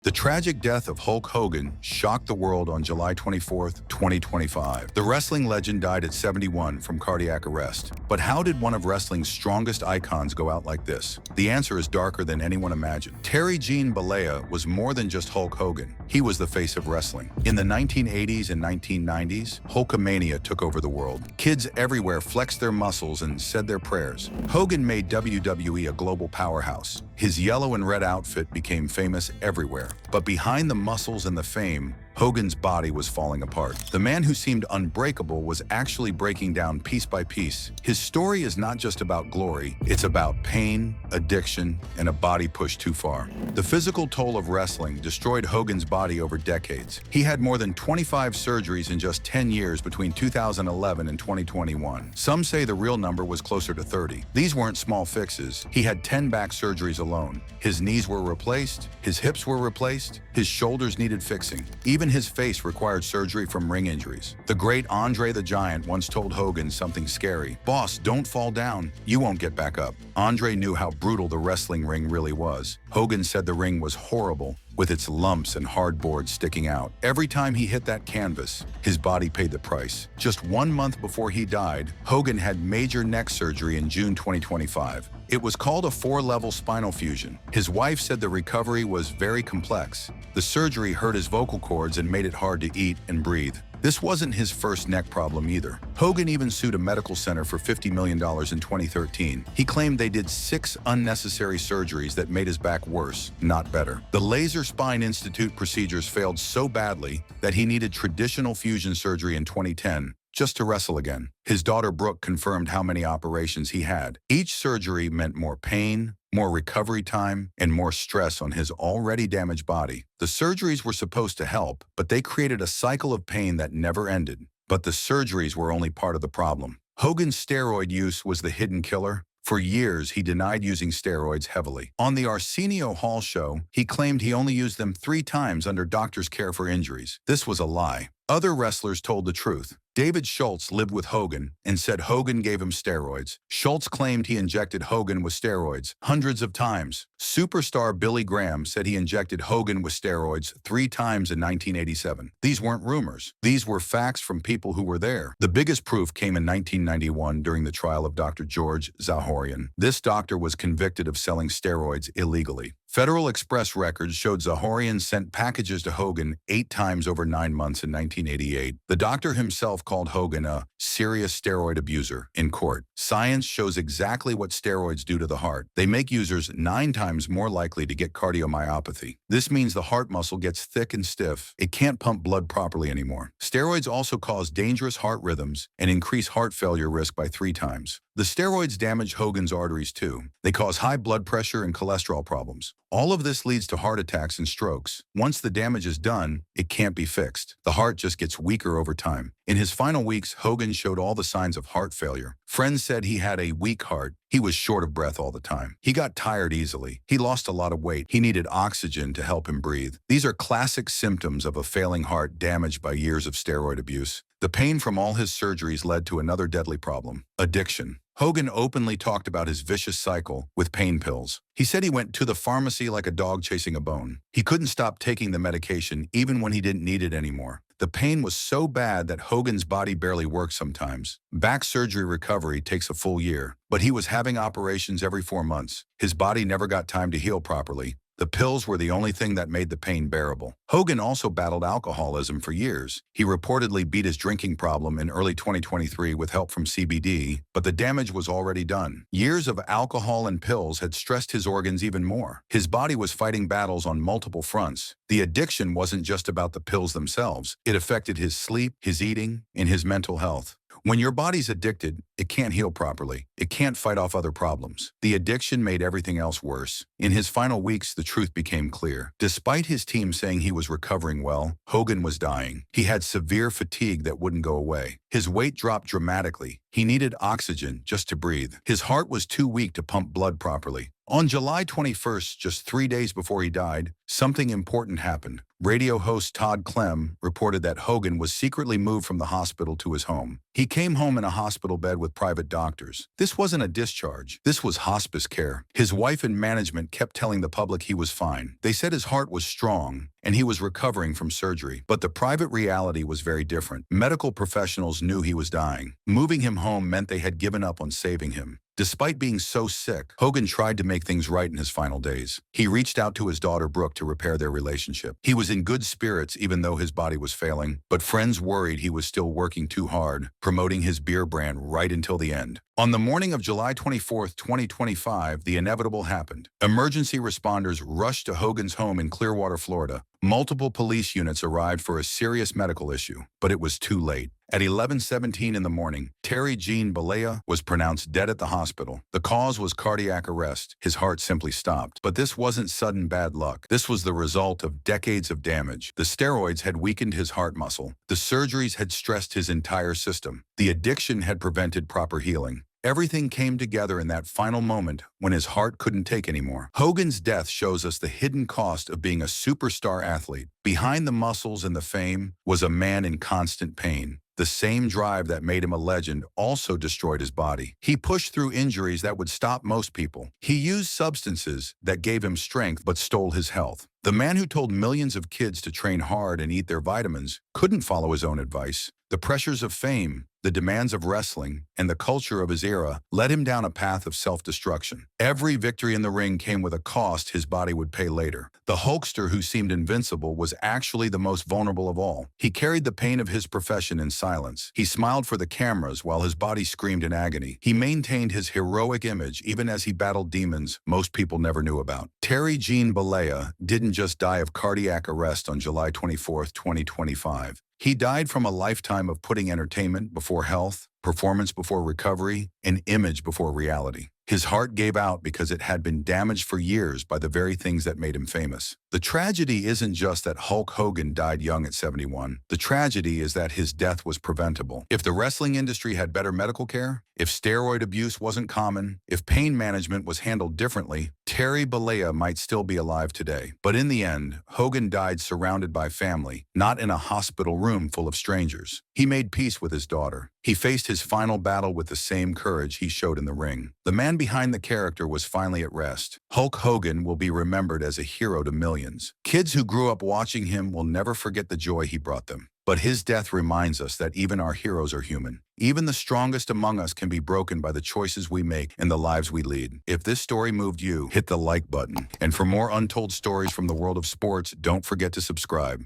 The tragic death of Hulk Hogan shocked the world on July 24, 2025. The wrestling legend died at 71 from cardiac arrest. But how did one of wrestling's strongest icons go out like this? The answer is darker than anyone imagined. Terry Gene Bollea was more than just Hulk Hogan. He was the face of wrestling. In the 1980s and 1990s, Hulkamania took over the world. Kids everywhere flexed their muscles and said their prayers. Hogan made WWE a global powerhouse. His yellow and red outfit became famous everywhere. But behind the muscles and the fame, Hogan's body was falling apart. The man who seemed unbreakable was actually breaking down piece by piece. His story is not just about glory, it's about pain, addiction, and a body pushed too far. The physical toll of wrestling destroyed Hogan's body over decades. He had more than 25 surgeries in just 10 years between 2011 and 2021. Some say the real number was closer to 30. These weren't small fixes. He had 10 back surgeries alone. His knees were replaced, his hips were replaced, his shoulders needed fixing. Even his face required surgery from ring injuries. The great Andre the Giant once told Hogan something scary. "Boss, don't fall down. You won't get back up." Andre knew how brutal the wrestling ring really was. Hogan said the ring was horrible, with its lumps and hard boards sticking out. Every time he hit that canvas, his body paid the price. Just 1 month before he died, Hogan had major neck surgery in June 2025. It was called a 4-level spinal fusion. His wife said the recovery was very complex. The surgery hurt his vocal cords and made it hard to eat and breathe. This wasn't his first neck problem either. Hogan even sued a medical center for $50 million in 2013. He claimed they did 6 unnecessary surgeries that made his back worse, not better. The Laser Spine Institute procedures failed so badly that he needed traditional fusion surgery in 2010 just to wrestle again. His daughter Brooke confirmed how many operations he had. Each surgery meant more pain, more recovery time, and more stress on his already damaged body. The surgeries were supposed to help, but they created a cycle of pain that never ended. But the surgeries were only part of the problem. Hogan's steroid use was the hidden killer. For years, he denied using steroids heavily. On the Arsenio Hall show, he claimed he only used them 3 times under doctor's care for injuries. This was a lie. Other wrestlers told the truth. David Schultz lived with Hogan and said Hogan gave him steroids. Schultz claimed he injected Hogan with steroids hundreds of times. Superstar Billy Graham said he injected Hogan with steroids 3 times in 1987. These weren't rumors. These were facts from people who were there. The biggest proof came in 1991 during the trial of Dr. George Zahorian. This doctor was convicted of selling steroids illegally. Federal Express records showed Zahorian sent packages to Hogan 8 times over 9 months in 1988. The doctor himself called Hogan a serious steroid abuser in court. Science shows exactly what steroids do to the heart. They make users 9 times more likely to get cardiomyopathy. This means the heart muscle gets thick and stiff. It can't pump blood properly anymore. Steroids also cause dangerous heart rhythms and increase heart failure risk by 3 times. The steroids damage Hogan's arteries too. They cause high blood pressure and cholesterol problems. All of this leads to heart attacks and strokes. Once the damage is done, it can't be fixed. The heart just gets weaker over time. In his final weeks, Hogan showed all the signs of heart failure. Friends said he had a weak heart. He was short of breath all the time. He got tired easily. He lost a lot of weight. He needed oxygen to help him breathe. These are classic symptoms of a failing heart damaged by years of steroid abuse. The pain from all his surgeries led to another deadly problem: addiction. Hogan openly talked about his vicious cycle with pain pills. He said he went to the pharmacy like a dog chasing a bone. He couldn't stop taking the medication even when he didn't need it anymore. The pain was so bad that Hogan's body barely worked sometimes. Back surgery recovery takes a full year, but he was having operations every 4 months. His body never got time to heal properly. The pills were the only thing that made the pain bearable. Hogan also battled alcoholism for years. He reportedly beat his drinking problem in early 2023 with help from CBD, but the damage was already done. Years of alcohol and pills had stressed his organs even more. His body was fighting battles on multiple fronts. The addiction wasn't just about the pills themselves. It affected his sleep, his eating, and his mental health. When your body's addicted, it can't heal properly. It can't fight off other problems. The addiction made everything else worse. In his final weeks, the truth became clear. Despite his team saying he was recovering well, Hogan was dying. He had severe fatigue that wouldn't go away. His weight dropped dramatically. He needed oxygen just to breathe. His heart was too weak to pump blood properly. On July 21st, just 3 days before he died, something important happened. Radio host Todd Clem reported that Hogan was secretly moved from the hospital to his home. He came home in a hospital bed with private doctors. This wasn't a discharge. This was hospice care. His wife and management kept telling the public he was fine. They said his heart was strong and he was recovering from surgery. But the private reality was very different. Medical professionals knew he was dying. Moving him home meant they had given up on saving him. Despite being so sick, Hogan tried to make things right in his final days. He reached out to his daughter Brooke to repair their relationship. He was in good spirits even though his body was failing, but friends worried he was still working too hard, promoting his beer brand right until the end. On the morning of July 24th, 2025, the inevitable happened. Emergency responders rushed to Hogan's home in Clearwater, Florida. Multiple police units arrived for a serious medical issue, but it was too late. At 11:17 in the morning, Terry Jean Balea was pronounced dead at the hospital. The cause was cardiac arrest. His heart simply stopped. But this wasn't sudden bad luck. This was the result of decades of damage. The steroids had weakened his heart muscle. The surgeries had stressed his entire system. The addiction had prevented proper healing. Everything came together in that final moment when his heart couldn't take anymore. Hogan's death shows us the hidden cost of being a superstar athlete. Behind the muscles and the fame was a man in constant pain. The same drive that made him a legend also destroyed his body. He pushed through injuries that would stop most people. He used substances that gave him strength but stole his health. The man who told millions of kids to train hard and eat their vitamins couldn't follow his own advice. The pressures of fame, the demands of wrestling, and the culture of his era led him down a path of self-destruction. Every victory in the ring came with a cost his body would pay later. The Hulkster who seemed invincible was actually the most vulnerable of all. He carried the pain of his profession in silence. He smiled for the cameras while his body screamed in agony. He maintained his heroic image even as he battled demons most people never knew about. Terry Jean Balea didn't just die of cardiac arrest on July 24th, 2025. He died from a lifetime of putting entertainment before health, performance before recovery, and image before reality. His heart gave out because it had been damaged for years by the very things that made him famous. The tragedy isn't just that Hulk Hogan died young at 71. The tragedy is that his death was preventable. If the wrestling industry had better medical care, if steroid abuse wasn't common, if pain management was handled differently, Terry Balea might still be alive today. But in the end, Hogan died surrounded by family, not in a hospital room full of strangers. He made peace with his daughter. He faced his final battle with the same courage he showed in the ring. The man behind the character was finally at rest. Hulk Hogan will be remembered as a hero to millions. Kids who grew up watching him will never forget the joy he brought them. But his death reminds us that even our heroes are human. Even the strongest among us can be broken by the choices we make and the lives we lead. If this story moved you, hit the like button. And for more untold stories from the world of sports, don't forget to subscribe.